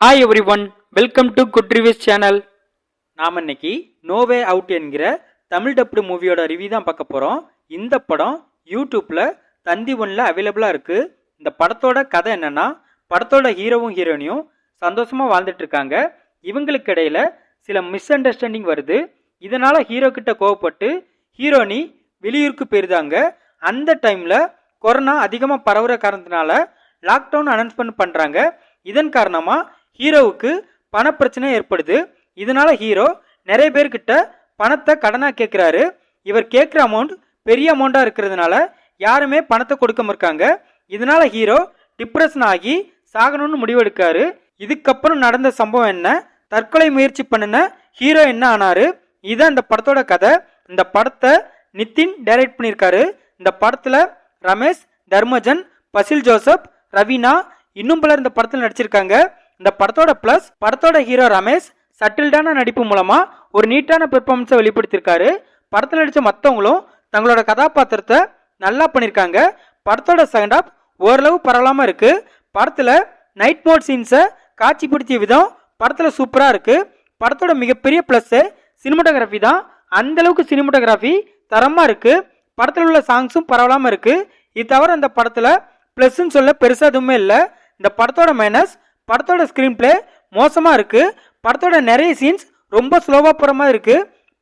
Hi every one, welcome to good reviews channel. நாம் இன்னைக்கு நோவே out என்கிற தமிழ் டப்டு மூவியோட ரிவ்யூ தான் பார்க்க போகிறோம். இந்த படம் யூடியூப்பில் தந்தி ஒன்றில் அவைலபிளாக இருக்குது. இந்த படத்தோட கதை என்னென்னா, படத்தோட ஹீரோவும் ஹீரோனியும் சந்தோஷமாக வாழ்ந்துட்டு இருக்காங்க. இவங்களுக்கு இடையில சில மிஸ் அண்டர்ஸ்டாண்டிங் வருது. இதனால் ஹீரோ கிட்ட கோவப்பட்டு ஹீரோனி வெளியூருக்கு போயிருந்தாங்க. அந்த டைமில் கொரோனா அதிகமாக பரவுற காரணத்தினால லாக்டவுன் அனௌன்ஸ்மெண்ட் பண்ணுறாங்க. இதன் காரணமாக ஹீரோவுக்கு பணப்பிரச்சனை ஏற்படுது. இதனால ஹீரோ நிறைய பேர்கிட்ட பணத்தை கடனாக கேட்குறாரு. இவர் கேட்குற அமௌண்ட் பெரிய அமௌண்ட்டாக இருக்கிறதுனால யாருமே பணத்தை கொடுக்காம இருக்காங்க. இதனால ஹீரோ டிப்ரெஷன் ஆகி சாகணும்னு முடிவெடுக்காரு. இதுக்கப்புறம் நடந்த சம்பவம் என்ன, தற்கொலை முயற்சி பண்ணின ஹீரோ என்ன ஆனாரு, இதுதான் இந்த படத்தோட கதை. இந்த படத்தை நிதின் டைரக்ட் பண்ணியிருக்காரு. இந்த படத்தில் ரமேஷ், தர்மஜன், பசில் ஜோசப், ரவீனா இன்னும் பலர் இந்த படத்தில் நடிச்சிருக்காங்க. இந்த படத்தோட பிளஸ், படத்தோட ஹீரோ ரமேஷ் சட்டில்டான நடிப்பு மூலமா ஒரு நீட்டான பெர்ஃபார்மன்ஸை வெளிப்படுத்தியிருக்காரு. படத்தில் நடித்த மற்றவங்களும் தங்களோட கதாபாத்திரத்தை நல்லா பண்ணியிருக்காங்க. படத்தோட செகண்ட் ஹாஃப் ஓரளவு பரவலாமல் இருக்கு. படத்தில் நைட் மோட் சீன்ஸை காட்சிப்படுத்திய விதம் படத்தில் சூப்பராக இருக்கு. படத்தோட மிகப்பெரிய பிளஸ் சினிமோட்டோகிராஃபி தான். அந்த அளவுக்கு சினிமோட்டோகிராஃபி தரமாக இருக்கு. படத்தில் உள்ள சாங்ஸும் பரவலாமல் இருக்கு. இது தவிர அந்த படத்தில் பிளஸ்ன்னு சொல்ல பெருசாக எதுவுமே இல்லை. இந்த படத்தோட மைனஸ், படத்தோட ஸ்கிரீன் பிளே மோசமாக இருக்கு. படத்தோட நிறைய சீன்ஸ் ரொம்ப ஸ்லோவாக போகிற மாதிரி இருக்கு.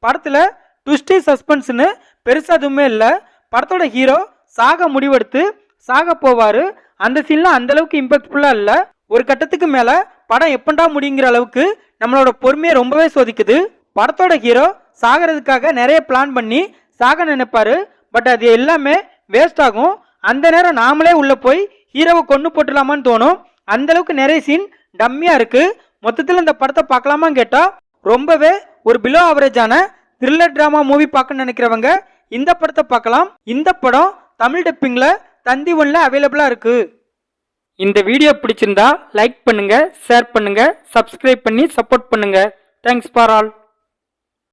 படத்தில் ட்விஸ்டி சஸ்பென்ஸ்னு பெருசாக எதுவுமே இல்லை. படத்தோட ஹீரோ சாக முடிவெடுத்து சாக போவார். அந்த சீன்லாம் அந்த அளவுக்கு இம்பாக்ட்ஃபுல்லாக இல்லை. ஒரு கட்டத்துக்கு மேலே படம் எப்பண்டா முடியுங்கிற அளவுக்கு நம்மளோட பொறுமையை ரொம்பவே சோதிக்குது. படத்தோட ஹீரோ சாகிறதுக்காக நிறைய பிளான் பண்ணி சாக நினைப்பாரு. பட் அது எல்லாமே வேஸ்ட் ஆகும். அந்த நேரம் நாமளே உள்ள போய் ஹீரோவை கொண்டு போட்டுடலாமான்னு தோணும். அந்த அளவுக்கு நிறைய சீன் டம்மியா இருக்கு. மொத்தத்தில் இந்த படத்தை பார்க்கலாமான்னு கேட்டா ரொம்பவே ஒரு பிலோ ஆவரேஜான த்ரில்லர் டிராமா மூவி பார்க்க நினைக்கிறவங்க இந்த படத்தை பார்க்கலாம். இந்த படம் தமிழ் டப்பிங்ல தந்தி ஒன்ல அவைலபிளா இருக்கு. இந்த வீடியோ பிடிச்சிருந்தா லைக் பண்ணுங்க, ஷேர் பண்ணுங்க, சப்ஸ்கிரைப் பண்ணி சப்போர்ட் பண்ணுங்க. Thanks for all.